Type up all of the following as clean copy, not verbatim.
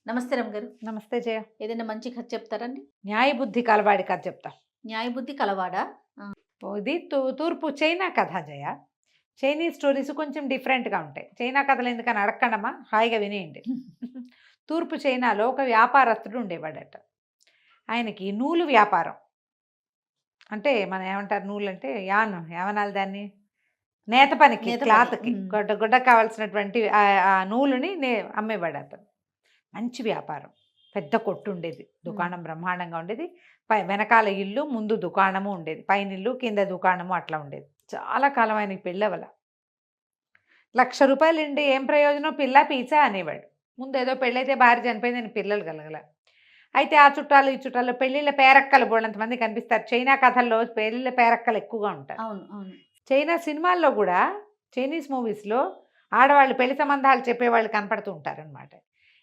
నమస్తే రమ్య గారు. నమస్తే జయ. ఏదైనా మంచి కథ చెప్తారండి? న్యాయబుద్ధి కలవాడి కథ చెప్తా. న్యాయబుద్ధి కలవాడా? ఆ! ఇది తూర్పు చైనా కథ జయ. చైనీస్ స్టోరీస్ కొంచెం డిఫరెంట్గా ఉంటాయి. చైనా కథలు ఎందుకని అడగండమ్మా, హాయిగా వినేయండి. తూర్పు చైనాలో ఒక వ్యాపారస్తుడు ఉండేవాడట. ఆయనకి నూలు వ్యాపారం. అంటే మనం ఏమంటారు, నూలు అంటే ఏమనాలి దాన్ని, నేత పనికి, నేత పని. క్లాత్కి, గుడ్డ కావాల్సినటువంటి ఆ నూలుని అమ్మేవాడు అతను. మంచి వ్యాపారం. పెద్ద కొట్టు ఉండేది, దుకాణం బ్రహ్మాండంగా ఉండేది. వెనకాల ఇల్లు, ముందు దుకాణము ఉండేది, పైన ఇల్లు కింద దుకాణము అట్లా ఉండేది. చాలా కాలం ఆయనకి పెళ్ళవల. ₹1,00,000 ఉండి ఏం ప్రయోజనం, పిల్ల పీచా అనేవాడు. ముందు ఏదో పెళ్ళైతే భార్య చనిపోయింది, నేను పిల్లలు కలగల. అయితే ఆ చుట్టాలు ఈ చుట్టాలు పెళ్ళిళ్ళ పేరక్కలు బోళ్ళంతమంది కనిపిస్తారు. చైనా కథల్లో పెళ్ళిళ్ళ పేరక్కలు ఎక్కువగా ఉంటారు. అవును, అవును. చైనా సినిమాల్లో కూడా, చైనీస్ మూవీస్లో ఆడవాళ్ళు పెళ్లి సంబంధాలు చెప్పేవాళ్ళు కనపడుతూ ఉంటారనమాట.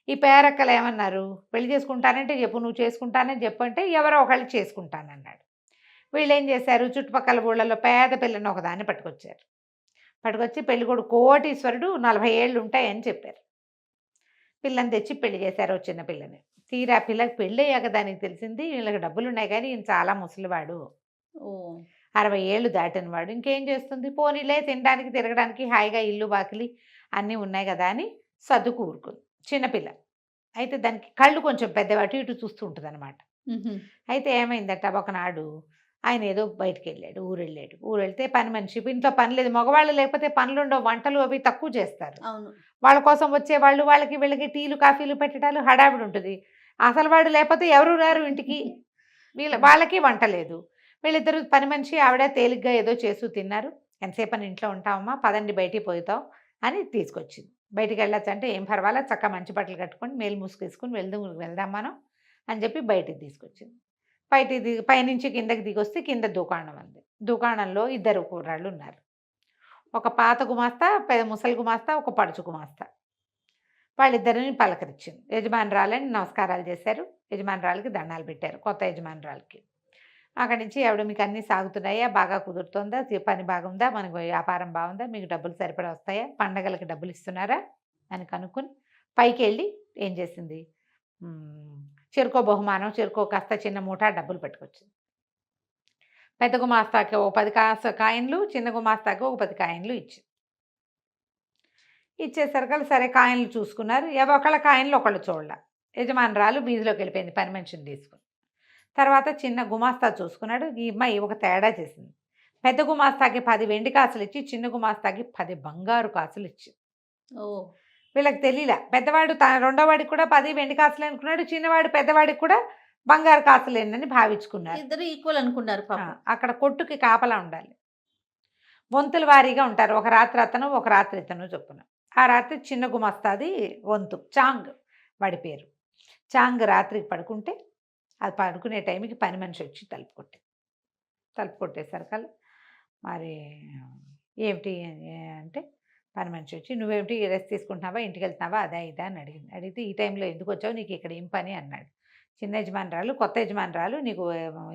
ఈ పేరక్కలు ఏమన్నారు, పెళ్లి చేసుకుంటానంటే చెప్పు, నువ్వు చేసుకుంటానని చెప్పు అంటే ఎవరో ఒకళ్ళు చేసుకుంటానన్నాడు. వీళ్ళు ఏం చేశారు, చుట్టుపక్కల ఊళ్ళలో పేద పిల్లని ఒకదాన్ని పట్టుకొచ్చి పెళ్ళికొడుకు కోటీశ్వరుడు, 40 ఏళ్ళు ఉంటాయని చెప్పారు. పిల్లని తెచ్చి పెళ్లి చేశారు, చిన్న పిల్లని. తీరా పిల్లకి పెళ్ళి అయ్యాక దానికి తెలిసింది, వీళ్ళకి డబ్బులు ఉన్నాయి కానీ ఈయన చాలా ముసలివాడు, 60 ఏళ్ళు దాటినవాడు. ఇంకేం చేస్తుంది, పోనీలే తినడానికి తిరగడానికి హాయిగా ఇల్లు బాకిలి అన్నీ ఉన్నాయి కదా అని సర్దుకు ఊరుకుంది చిన్నపిల్ల. అయితే దానికి కళ్ళు కొంచెం పెద్దవి, అటు ఇటు చూస్తూ ఉంటుంది అనమాట. అయితే ఏమైందట, ఒకనాడు ఆయన ఏదో బయటికి వెళ్ళాడు, ఊరెళ్తే పని మనిషి, ఇంట్లో పని లేదు, మగవాళ్ళు లేకపోతే పనులుండవు, వంటలు అవి తక్కువ చేస్తారు. అవును. వాళ్ళ కోసం వచ్చేవాళ్ళు, వాళ్ళకి వీళ్ళకి టీలు కాఫీలు పెట్టడాలు హడావిడి ఉంటుంది. అసలు వాడు లేకపోతే ఎవరు రారు ఇంటికి, వాళ్ళకి వంట లేదు. వీళ్ళిద్దరు పని మనిషి ఆవిడ తేలిగ్గా ఏదో చేస్తూ తిన్నారు. ఎంతసేపు అని ఇంట్లో ఉంటామమ్మా, పదండి బయటికి పోతాం అని తీసుకొచ్చింది. బయటికి వెళ్ళొచ్చు అంటే ఏం పర్వాలేదు, చక్కగా మంచి బట్టలు కట్టుకొని మేలు మూసుకేసుకుని వెళ్దాం మనం అని చెప్పి బయటికి తీసుకొచ్చింది. పైనుంచి కిందకి దిగొస్తే కింద దుకాణం ఉంది. దుకాణంలో 2 కుర్రాళ్ళు ఉన్నారు. ఒక పాత గుమాస్తా, ముసలి గుమాస్తా, ఒక పడుచు గుమాస్తా. వాళ్ళిద్దరిని పలకరించింది. యజమానురాలని నమస్కారాలు చేశారు, యజమానురాలకి దండాలు పెట్టారు, కొత్త యజమానురాలకి. అక్కడి నుంచి ఆవిడ, మీకు అన్నీ సాగుతున్నాయా, బాగా కుదురుతుందా, పని బాగుందా, మనకు వ్యాపారం బాగుందా, మీకు డబ్బులు సరిపడా వస్తాయా, పండగలకి డబ్బులు ఇస్తున్నారా అని కనుక్కొని పైకి వెళ్ళి ఏం చేసింది, చెరుకో బహుమానం, చెరుకో కాస్త చిన్న మూట డబ్బులు పట్టుకొచ్చింది. పెద్ద గుమాస్తాకి ఒక 10 కాయిన్లు, చిన్న గుమాస్తాకి ఒక 10 కాయిన్లు ఇచ్చేసరికి సరే కాయిన్లు చూసుకున్నారు. ఒకళ్ళ కాయిన్లు ఒకళ్ళు చూడాల. యజమానురాలు వీధిలోకి వెళ్ళిపోయింది పని మనిషిని తీసుకుని. తర్వాత చిన్న గుమాస్తా చూసుకున్నాడు. ఈ అమ్మాయి ఒక తేడా చేసింది. పెద్ద గుమాస్తాకి 10 వెండి కాసులు ఇచ్చి, చిన్న గుమాస్తాకి 10 బంగారు కాసులు ఇచ్చింది. వీళ్ళకి తెలియలే. పెద్దవాడు రెండోవాడికి కూడా 10 వెండి కాసులు అనుకున్నాడు, చిన్నవాడు పెద్దవాడికి కూడా బంగారు కాసులేనని భావించుకున్నారు. ఇద్దరు ఈక్వల్ అనుకున్నారు. అక్కడ కొట్టుకి కాపలా ఉండాలి, వంతుల వారీగా ఉంటారు. ఒక రాత్రి అతను, ఒక రాత్రి ఇతను చొప్పున. ఆ రాత్రి చిన్న గుమాస్తాది వంతు, చాంగ్ వాడి పేరు. చాంగ్ రాత్రికి పడుకుంటే, అది పడుకునే టైంకి పని మనిషి వచ్చి తలుపు కొట్టేసరికి మరి ఏమిటి అంటే, పని మనిషి వచ్చి, నువ్వేమిటి రెస్ట్ తీసుకుంటున్నావా, ఇంటికి వెళ్తున్నావా, అదా ఇదా అని అడిగితే, ఈ టైంలో ఎందుకు వచ్చావు, నీకు ఇక్కడ ఏం పని అన్నాడు. చిన్న యజమానురాలు, కొత్త యజమానురాలు నీకు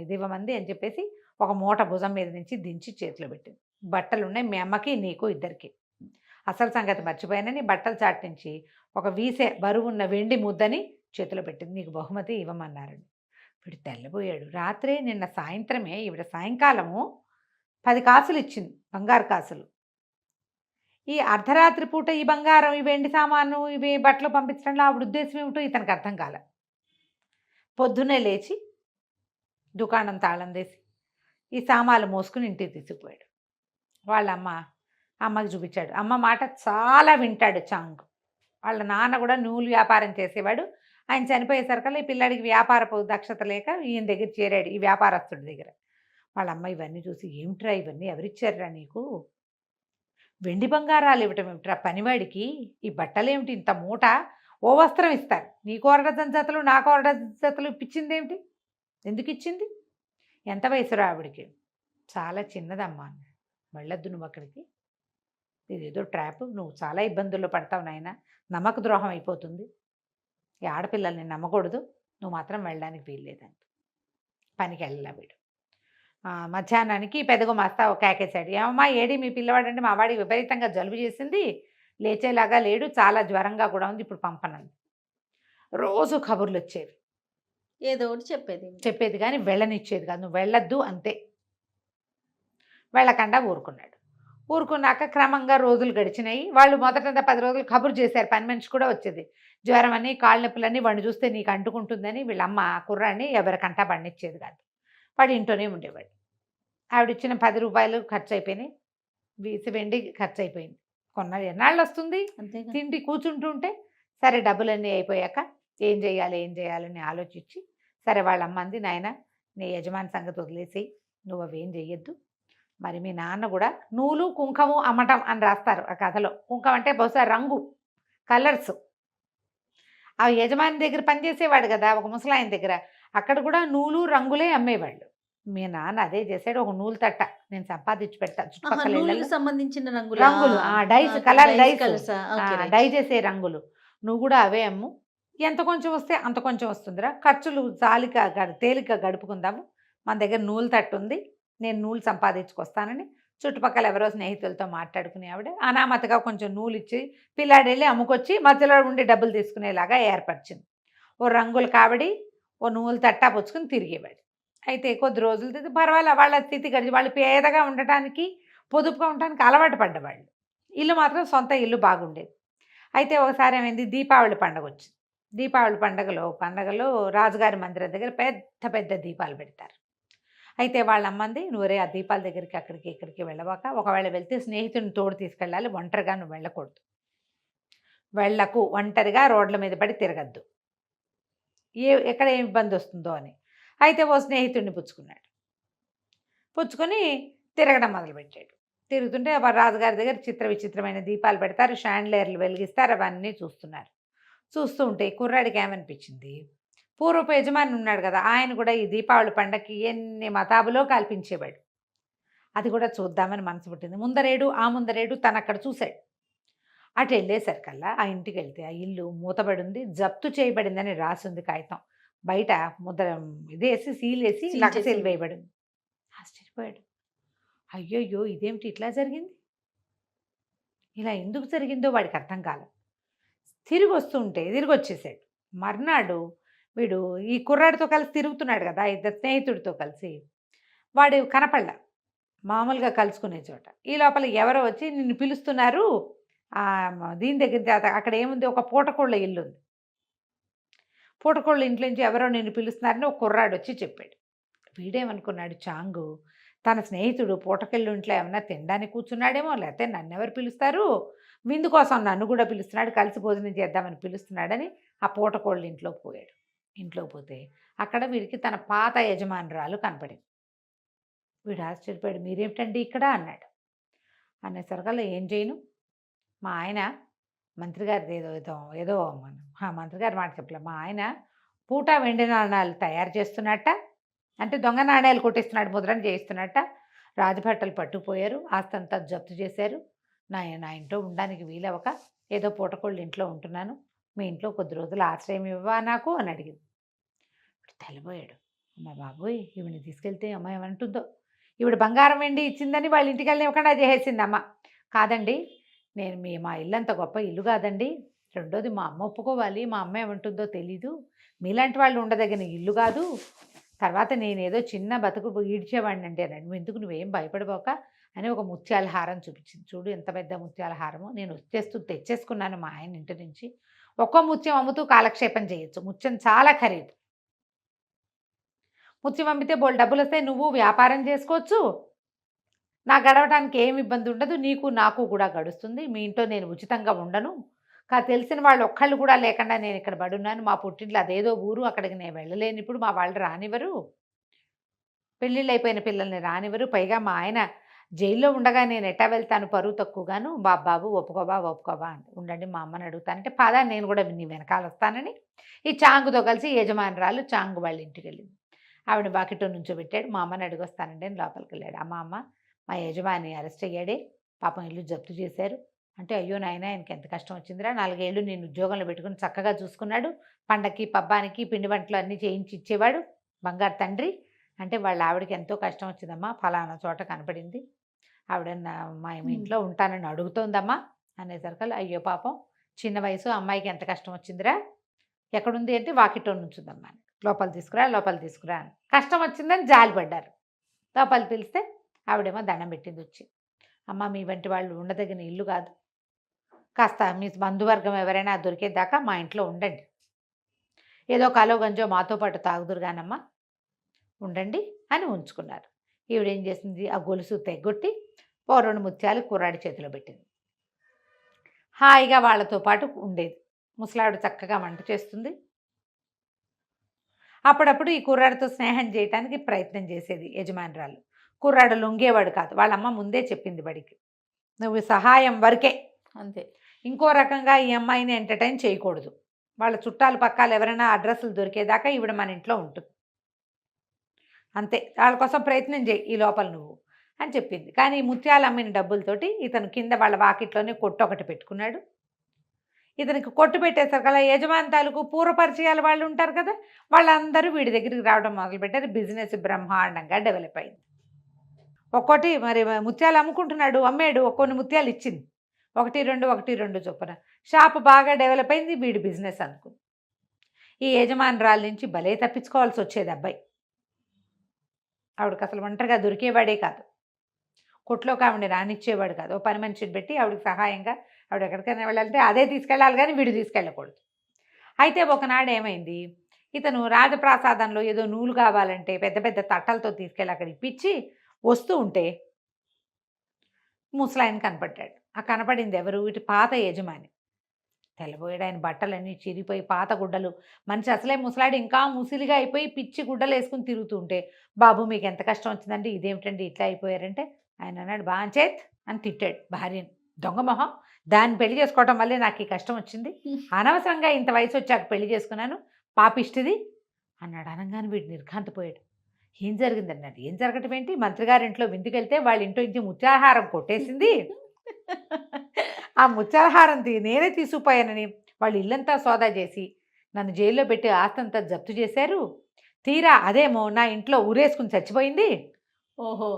ఇది ఇవ్వమంది అని చెప్పేసి ఒక మూట భుజం మీద నుంచి దించి చేతిలో పెట్టింది. బట్టలు ఉన్నాయి మీ అమ్మకి నీకు ఇద్దరికి, అసలు సంగతి మర్చిపోయానని బట్టల చాటు నుంచి ఒక వీసే బరువున్న వెండి ముద్దని చేతిలో పెట్టింది. నీకు బహుమతి ఇవ్వమన్నారండి. వీడు తెల్లబోయాడు. రాత్రే నిన్న సాయంత్రమే ఈవిడ సాయంకాలము 10 కాసులు ఇచ్చింది, బంగారు కాసులు. ఈ అర్ధరాత్రి పూట ఈ బంగారం, ఈ వెండి సామాను, ఇవి బట్టలు పంపించడంలో ఆవిడ ఉద్దేశం ఏమిటో ఇతనికి అర్థం కాల. పొద్దున్నే లేచి దుకాణం తాళం వేసి ఈ సామాన్లు మోసుకుని ఇంటికి తీసుకుపోయాడు. వాళ్ళ అమ్మకి చూపించాడు. అమ్మ మాట చాలా వింటాడు చాంగ్. వాళ్ళ నాన్న కూడా నూలు వ్యాపారం చేసేవాడు. ఆయన చనిపోయేసరికల్లా ఈ పిల్లాడికి వ్యాపారపు దక్షత లేక ఈయన దగ్గర చేరాడు, ఈ వ్యాపారస్తుడి దగ్గర. వాళ్ళ అమ్మ ఇవన్నీ చూసి, ఏమిట్రా ఇవన్నీ, ఎవరిచ్చారా నీకు, వెండి బంగారాలు ఇవ్వటం ఏమిట్రా పనివాడికి, ఈ బట్టలేమిటి, ఇంత మూట, ఓ వస్త్రం ఇస్తారు, నీకు 1 డజన్ జతలు, నాకు 1 డజన్ జతలు ఇప్పించింది ఏమిటి, ఎందుకు ఇచ్చింది, ఎంత వయసురా ఆవిడికి, చాలా చిన్నదమ్మా, వెళ్ళొద్దు నువ్వు అక్కడికి, ఇదేదో ట్రాప్, నువ్వు చాలా ఇబ్బందుల్లో పడతావు నాయన, నమ్మక ద్రోహం అయిపోతుంది, ఈ ఆడపిల్లల్ని నమ్మకూడదు, నువ్వు మాత్రం వెళ్ళడానికి వీల్లేదంట. పనికి వెళ్ళలే వీడు. మధ్యాహ్నానికి పెద్ద గుమాస్తా కేకేశాడు. ఏమమ్మా ఏడి మీ పిల్లవాడంటే, మా వాడికి విపరీతంగా జలుబు చేసింది, లేచేలాగా లేడు, చాలా జ్వరంగా కూడా ఉంది, ఇప్పుడు పంపనంది. రోజు కబుర్లు వచ్చేవి. ఏదో ఒకటి చెప్పేది. చెప్పేది కానీ వెళ్ళనిచ్చేది కాదు. నువ్వు వెళ్ళొద్దు అంతే. వెళ్ళకుండా ఊరుకున్నాడు. ఊరుకున్నాక క్రమంగా రోజులు గడిచినాయి. వాళ్ళు మొదటంతా 10 రోజులు కబురు చేశారు. పని మనిషి కూడా వచ్చేది. జ్వరం అని, కాళ్ళు నొప్పులని, వాడిని చూస్తే నీకు అంటుకుంటుందని వీళ్ళమ్మ ఆ కుర్రాడిని ఎవరికంటా పండించేది కాదు. వాడు ఇంట్లోనే ఉండేవాడు. ఆవిడిచ్చిన రూ. 10 ఖర్చు అయిపోయినాయి. వెండి ఖర్చు అయిపోయింది. ఎన్నాళ్ళు వస్తుంది అంతేగా. తిండి కూర్చుంటూ ఉంటే. సరే డబ్బులన్నీ అయిపోయాక ఏం చేయాలని ఆలోచించి, సరే వాళ్ళ అమ్మ అంది, నాయన నీ యజమాని సంగతి వదిలేసి నువ్వు అవేం చెయ్యొద్దు. మరి మీ నాన్న కూడా నూలు కుంకము అమ్మటం అని రాస్తారు ఆ కథలో. కుంకం అంటే బహుశా రంగు, కలర్స్. ఆ యజమాని దగ్గర పనిచేసేవాడు కదా ఒక ముసలాయన దగ్గర. అక్కడ కూడా నూలు రంగులే అమ్మేవాళ్ళు. మీ నాన్న అదే చేశాడు. ఒక నూలు తట్ట నేను సంపాదించి పెడతా చుట్టుపక్కల నూలుకి ఇళ్ళల్లో. సంబంధించిన రంగులు రంగులు dyes, colour dyes, colours. Dye చేసే రంగులు. నువ్వు కూడా అవే అమ్ము. ఎంత కొంచెం వస్తే అంత కొంచెం వస్తుందిరా. ఖర్చులు తేలిక గడుపుకుందాము. మన దగ్గర నూలు తట్టు ఉంది, నేను నూలు సంపాదించుకొస్తానని చుట్టుపక్కల ఎవరో స్నేహితులతో మాట్లాడుకునే ఆవిడ అనామతగా కొంచెం నూలు ఇచ్చి పిల్లాడు వెళ్ళి అమ్ముకొచ్చి మధ్యలో ఉండి డబ్బులు తీసుకునేలాగా ఏర్పరిచింది. ఓ రంగులు కాబడి ఓ నూలు తట్టా పుచ్చుకుని తిరిగేవాడు. అయితే కొద్ది రోజులు పర్వాలేదు. వాళ్ళ స్థితి గడిచి వాళ్ళు పేదగా ఉండటానికి, పొదుపుగా ఉండటానికి అలవాటు పడ్డవాళ్ళు. ఇల్లు మాత్రం సొంత ఇల్లు బాగుండేది. అయితే ఒకసారి ఏమైంది, దీపావళి పండుగ వచ్చింది. దీపావళి పండగలో రాజుగారి మందిరం దగ్గర పెద్ద పెద్ద దీపాలు పెడతారు. అయితే వాళ్ళ అమ్మంది, నువ్వురే ఆ దీపాల దగ్గరికి అక్కడికి ఇక్కడికి వెళ్ళవాక, ఒకవేళ వెళ్తే స్నేహితుడిని తోడు తీసుకెళ్ళాలి, ఒంటరిగా నువ్వు వెళ్ళకూడదు. వెళ్ళకు, ఒంటరిగా రోడ్ల మీద పడి తిరగద్దు, ఎక్కడ ఏం ఇబ్బంది వస్తుందో అని. అయితే ఓ స్నేహితుడిని పుచ్చుకొని తిరగడం మొదలుపెట్టాడు. తిరుగుతుంటే రాజుగారి దగ్గర విచిత్రమైన దీపాలు పెడతారు, షాండ్లేర్లు వెలిగిస్తారు, అవన్నీ చూస్తూ ఉంటే కుర్రాడికి ఏమనిపించింది, పూర్వపు యజమాని ఉన్నాడు కదా, ఆయన కూడా ఈ దీపావళి పండగకి ఎన్ని మతాబులో కల్పించేవాడు. అది కూడా చూద్దామని మనసు పుట్టింది. ముందరేడు తను అక్కడ చూశాడు. అటు వెళ్ళేసరికల్లా ఆ ఇంటికి వెళ్తే ఆ ఇల్లు మూతబడి ఉంది, జప్తు చేయబడిందని రాసింది కాగితం. బయట ముద్ర ఇదేసి సీలేసి లక్కసీలు వేయబడింది. ఆశ్చర్యపోయాడు. అయ్యయ్యో ఇదేమిటి ఇట్లా జరిగింది, ఇలా ఎందుకు జరిగిందో వాడికి అర్థం కాలేదు. తిరిగి వచ్చేసాడు. మర్నాడు వీడు ఈ కుర్రాడితో కలిసి తిరుగుతున్నాడు కదా, ఇద్దరు స్నేహితుడితో కలిసి. వాడు కనపడ్డా మామూలుగా కలుసుకునే చోట. ఈ లోపల ఎవరో వచ్చి నిన్ను పిలుస్తున్నారు, దీని దగ్గర అక్కడ ఏముంది, ఒక పూటకోళ్ళ ఇల్లు ఉంది. పూటకోళ్ళ ఇంట్లో నుంచి ఎవరో నిన్ను పిలుస్తున్నారని ఒక కుర్రాడు వచ్చి చెప్పాడు. వీడేమనుకున్నాడు, చాంగు తన స్నేహితుడు పూటకెళ్ళి ఇంట్లో ఏమన్నా తినడానికి కూర్చున్నాడేమో, లేకపోతే నన్ను ఎవరు పిలుస్తారు, విందు కోసం నన్ను కూడా పిలుస్తున్నాడు, కలిసి భోజనం చేద్దామని పిలుస్తున్నాడని ఆ పూటకోళ్ళ ఇంట్లో పోయాడు. ఇంట్లో పోతే అక్కడ వీడికి తన పాత యజమానురాలు కనపడింది. వీడు ఆశ్చర్యపోయాడు. మీరేమిటండి ఇక్కడ అన్నాడు. అనేసరికల్లా ఏం చేయను, మా ఆయన మంత్రి గారిది ఏదో మంత్రి గారి మాట చెప్పలే, మా ఆయన పూట వెండి నాణాలు తయారు చేస్తున్నట్ట, అంటే దొంగ నాణ్యాలు కొట్టిస్తున్నాడు, ముద్రణ చేయిస్తున్నట్ట. రాజభట్టలు పట్టుకుపోయారు, ఆస్తంతా జప్తు చేశారు. నా ఇంట్లో ఉండడానికి వీలవక ఏదో పూటకోళ్ళు ఇంట్లో ఉంటున్నాను, మీ ఇంట్లో కొద్ది రోజులు ఆశ్రయం ఇవ్వవా నాకు అని అడిగింది. తెల్లబోయాడు. అమ్మ బాబోయ్, ఈవిని తీసుకెళ్తే అమ్మ ఏమంటుందో, ఈవిడ బంగారం వెండి ఇచ్చిందని వాళ్ళ ఇంటికి వెళ్ళనివ్వకుండా చేసేసింది అమ్మ. కాదండి, మా ఇల్లు అంత గొప్ప ఇల్లు కాదండి, రెండోది మా అమ్మ ఒప్పుకోవాలి, మా అమ్మ ఏమంటుందో తెలీదు, మీలాంటి వాళ్ళు ఉండదగిన ఇల్లు కాదు, తర్వాత నేనేదో చిన్న బతుకు ఈడ్చేవాడిని అంటే అన్నాడు. ఎందుకు నువ్వేం భయపడిపోక అని ఒక ముత్యాల హారం చూపించింది. చూడు ఎంత పెద్ద ముత్యాల హారము, నేను తెచ్చేసుకున్నాను మా ఆయన ఇంటి నుంచి, ఒక్కో ముత్యం అమ్ముతూ కాలక్షేపం చేయొచ్చు, ముత్యం చాలా ఖరీదు, ముత్యం అమ్మితే బోల్ డబ్బులు వస్తాయి, నువ్వు వ్యాపారం చేసుకోవచ్చు, నాకు గడవడానికి ఏమి ఇబ్బంది ఉండదు, నీకు నాకు కూడా గడుస్తుంది, మీ ఇంట్లో నేను ఉచితంగా ఉండను, తెలిసిన వాళ్ళు ఒక్కళ్ళు కూడా లేకుండా నేను ఇక్కడ పడున్నాను, మా పుట్టింట్లో అదేదో ఊరు, అక్కడికి నేను వెళ్ళలేని, ఇప్పుడు మా వాళ్ళు రానివ్వరు, పెళ్ళిళ్ళు అయిపోయిన పిల్లల్ని రానివ్వరు, పైగా మా ఆయన జైల్లో ఉండగా నేను ఎట్టా వెళ్తాను, పరువు తక్కువగాను, బాబు ఒప్పుకోవా ఉండండి మా అమ్మని అడుగుతానంటే, పదా నేను కూడా నీ వెనకాల వస్తానని ఈ చాంగుతో కలిసి యజమానురాలు చాంగు వాళ్ళ ఇంటికి వెళ్ళింది. ఆవిడ బాకిటో నుంచోబెట్టాడు. మా అమ్మని అడిగొస్తానండి అని లోపలికి వెళ్ళాడు. అమ్మ మా యజమాని అరెస్ట్ అయ్యాడే, పాపం ఇల్లు జప్తు చేశారు అంటే, అయ్యో నాయన ఆయనకి ఎంత కష్టం వచ్చిందిరా, 4 ఏళ్ళు నేను ఉద్యోగంలో పెట్టుకుని చక్కగా చూసుకున్నాడు, పండక్కి పబ్బానికి పిండి వంటలు అన్నీ చేయించి ఇచ్చేవాడు, బంగారు తండ్రి అంటే, వాళ్ళ ఆవిడకి ఎంతో కష్టం వచ్చిందమ్మా, ఫలానా చోట కనపడింది, ఆవిడ మా ఇంట్లో ఉంటానని అడుగుతోందమ్మా అనేసరికల్లా, అయ్యో పాపం చిన్న వయసు అమ్మాయికి ఎంత కష్టం వచ్చిందిరా, ఎక్కడుంది అంటే వాకిట్లో నుంచుందమ్మా అని. లోపల తీసుకురా అని. కష్టం వచ్చిందని జాలిపడ్డారు. లోపల పిలిస్తే ఆవిడేమో దండం పెట్టింది వచ్చి. అమ్మ మీ వంటి వాళ్ళు ఉండదగిన ఇల్లు కాదు, కాస్త మీ బంధువర్గం ఎవరైనా దొరికేదాకా మా ఇంట్లో ఉండండి, ఏదో కాలో గంజో మాతో పాటు తాగుదురు గానమ్మా, ఉండండి అని ఉంచుకున్నారు. ఈవిడేం చేసింది, ఆ గొలుసు తెగ్గొట్టి 2 ముత్యాలు కుర్రాడి చేతిలో పెట్టింది. హాయిగా వాళ్ళతో పాటు ఉండేది. ముసలావిడ చక్కగా వంట చేస్తుంది. అప్పుడప్పుడు ఈ కుర్రాడితో స్నేహం చేయటానికి ప్రయత్నం చేసేది యజమానురాలు. కుర్రాడు లొంగేవాడు కాదు. వాళ్ళ అమ్మ ముందే చెప్పింది బడికి, నువ్వు సహాయం వరకే, అంతే. ఇంకో రకంగా ఈ అమ్మాయిని ఎంటర్టైన్ చేయకూడదు. వాళ్ళ చుట్టాలు పక్కాలు ఎవరైనా అడ్రస్లు దొరికేదాకా ఈవిడ మన ఇంట్లో ఉంటుంది, అంతే, వాళ్ళ కోసం ప్రయత్నం చేయి ఈ లోపల నువ్వు అని చెప్పింది. కానీ ఈ ముత్యాలు అమ్మిన డబ్బులతోటి ఇతను కింద వాళ్ళ వాకిట్లోనే కొట్టు ఒకటి పెట్టుకున్నాడు. ఇతనికి కొట్టు పెట్టేసరికల్లా యజమాని తాలూకు పూర్వపరిచయాలు వాళ్ళు ఉంటారు కదా, వాళ్ళందరూ వీడి దగ్గరికి రావడం మొదలుపెట్టారు. బిజినెస్ బ్రహ్మాండంగా డెవలప్ అయింది. ఒక్కోటి మరి ముత్యాలు అమ్ముకుంటున్నాడు, అమ్మాడు, కొన్ని ముత్యాలు ఇచ్చింది, 1-2 చొప్పున. షాప్ బాగా డెవలప్ అయింది. వీడి బిజినెస్ అనుకుంది. ఈ యజమానురాల నుంచి భలే తప్పించుకోవాల్సి వచ్చేది అబ్బాయి. ఆవిడకి అసలు ఒంటరిగా దొరికేవాడే కాదు, కొట్లోకి ఆవిడని రానిచ్చేవాడు కాదు. ఓ పని మనిషిని పెట్టి ఆవిడకి సహాయంగా, ఆవిడ ఎక్కడికైనా వెళ్ళాలంటే అదే తీసుకెళ్ళాలి కానీ వీడు తీసుకెళ్ళకూడదు. అయితే ఒకనాడు ఏమైంది, ఇతను రాజప్రాసాదంలో ఏదో నూలు కావాలంటే పెద్ద పెద్ద తట్టలతో తీసుకెళ్ళి అక్కడ ఇప్పించి వస్తూ ఉంటే ముసలాయన కనపడ్డాడు. ఆ కనపడింది ఎవరు, వీటి పాత యజమాని. తెల్లబోయాడు. ఆయన బట్టలన్నీ చిరిగిపోయి పాత గుడ్డలు, మనిషి అసలే ముసలాడు ఇంకా ముసిలిగా అయిపోయి పిచ్చి గుడ్డలు వేసుకుని తిరుగుతూ ఉంటే, బాబు మీకు ఎంత కష్టం వచ్చిందండి, ఇదేమిటండి ఇట్లా అయిపోయారంటే ఆయన అన్నాడు, బాంచేత్ అని తిట్టాడు భార్యని. దొంగ మొహం, దాన్ని పెళ్లి చేసుకోవటం వల్లే నాకు ఈ కష్టం వచ్చింది, అనవసరంగా ఇంత వయసు వచ్చాక పెళ్లి చేసుకున్నాను, పాపిష్టిది అన్నాడు. అనగానే వీడు నిర్ఘాంతపోయాడు. ఏం జరిగింది అన్నాడు. ఏం జరగటం ఏంటి, మంత్రి గారింట్లో విందుకెళ్తే వాళ్ళ ఇంట్లో నుంచి ముత్యాహారం కొట్టేసింది, ఆ ముత్యాలహారం నేనే తీసుకుపోయానని వాళ్ళు ఇల్లంతా సోదా చేసి నన్ను జైల్లో పెట్టి ఆస్తంతా జప్తు చేశారు, తీరా అదేమో నా ఇంట్లో ఊరేసుకుని చచ్చిపోయింది. ఓహో,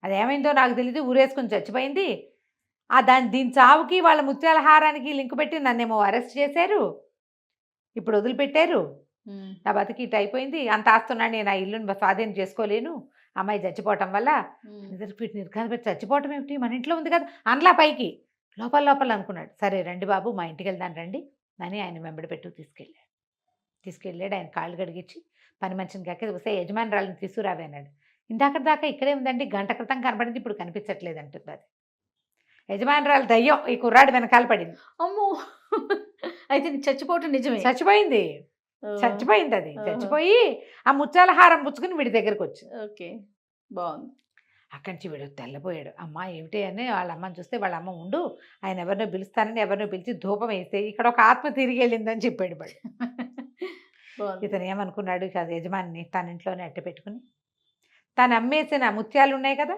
అదేమైందో నాకు తెలీదు, ఊరేసుకుని చచ్చిపోయింది. దీని చావుకి వాళ్ళ ముత్యాలహారానికి లింక్ పెట్టి నన్నేమో అరెస్ట్ చేశారు, ఇప్పుడు వదిలిపెట్టారు, నా బతికి ఇటు అయిపోయింది, అంత ఆస్తున్నాడు, నేను ఆ ఇల్లుని స్వాధీనం చేసుకోలేను అమ్మాయి చచ్చిపోవటం వల్ల. నిర్ఘాంత చచ్చిపోవటం ఏమిటి, మన ఇంట్లో ఉంది కదా అనలా పైకి, లోపల అనుకున్నాడు. సరే రండి బాబు మా ఇంటికి వెళ్దాను రండి అని ఆయన వెంబడి పెట్టు తీసుకెళ్ళాడు. ఆయన కాళ్ళు కడిగించి పని మనిషిని కక్కి వస్తే యజమానురాలను తీసుకురావే అన్నాడు. ఇందాక దాకా ఇక్కడే ఉందండి, గంట క్రితం కనపడింది, ఇప్పుడు కనిపించట్లేదు అంటుంది అది. యజమానురాలు దయ్యం ఈ కుర్రాడు వెనకాల పడింది. అమ్మో, అయితే చచ్చిపోవటం నిజమే, చచ్చిపోయింది అది. చచ్చిపోయి ఆ ముత్యాలహారం పుచ్చుకుని వీడి దగ్గరకు వచ్చింది. ఓకే, బాగుంది. అక్కడి నుంచి వీడు తెల్లపోయాడు. అమ్మ ఏమిటి అని వాళ్ళ అమ్మని చూస్తే, వాళ్ళ అమ్మ ఉండు ఆయన ఎవరినో పిలుస్తానని ఎవరినో పిలిచి ధూపం వేస్తే ఇక్కడ ఒక ఆత్మ తిరిగి వెళ్ళిందని చెప్పాడు వాడు. ఇతను ఏమనుకున్నాడు, యజమాని తన ఇంట్లోనే అట్ట పెట్టుకుని తను అమ్మేసిన ముత్యాలు ఉన్నాయి కదా,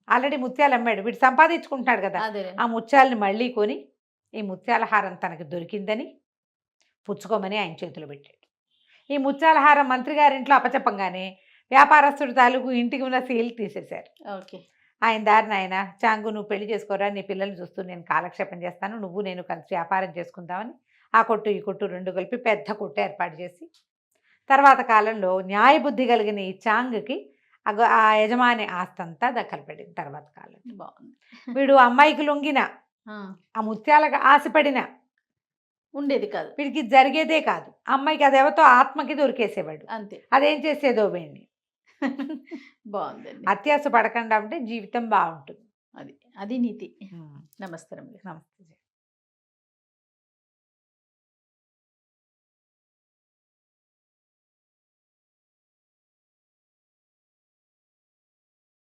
ఆల్రెడీ ముత్యాలు అమ్మాడు, వీడు సంపాదించుకుంటున్నాడు కదా, ఆ ముత్యాలని మళ్ళీ కొని ఈ ముత్యాలహారం తనకు దొరికిందని పుచ్చుకోమని ఆయన చేతిలో పెట్టాడు. ఈ ముత్యాలహారం మంత్రి గారింట్లో అపచెప్పంగానే వ్యాపారస్తుడు తాలూకు ఇంటికి ఉన్న సీల్ తీసేశారు. ఓకే, ఆయన దారిని ఆయన, చాంగు నువ్వు పెళ్లి చేసుకోరా, నీ పిల్లల్ని చూస్తూ నేను కాలక్షేపం చేస్తాను, నువ్వు నేను కలిసి వ్యాపారం చేసుకుందామని ఆ కొట్టు ఈ కొట్టు 2 కలిపి పెద్ద కొట్టు ఏర్పాటు చేసి, తర్వాత కాలంలో న్యాయబుద్ధి కలిగిన ఈ చాంగ్కి ఆ యజమాని ఆస్తంతా దక్కలపడింది. తర్వాత కాలం బాగుంది. వీడు అమ్మాయికి లొంగిన, ఆ ముత్యాలకు ఆశపడిన ఉండేది కాదు, వీడికి జరిగేదే కాదు. అమ్మాయికి అదేవతో ఆత్మకి దొరికేసేవాడు, అంతే. అదేం చేసేదో వేణి. బాగుందండి. అత్యాస పడకుండా ఉంటే జీవితం బాగుంటుంది. అది నీతి. నమస్కారం. నమస్తే.